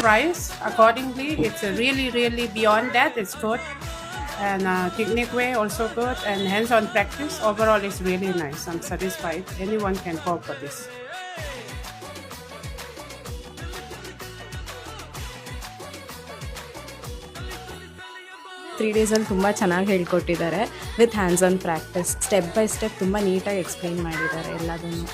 Price accordingly, it's really beyond that, it's good. And technique way also good, and hands-on practice overall is really nice. I'm satisfied. Anyone can go for this. 3 ಡೇಸಲ್ಲಿ ತುಂಬ ಚೆನ್ನಾಗಿ ಹೇಳ್ಕೊಟ್ಟಿದ್ದಾರೆ with hands on practice. Step by step ತುಂಬ ನೀಟಾಗಿ explain ಮಾಡಿದ್ದಾರೆ ಎಲ್ಲದನ್ನು.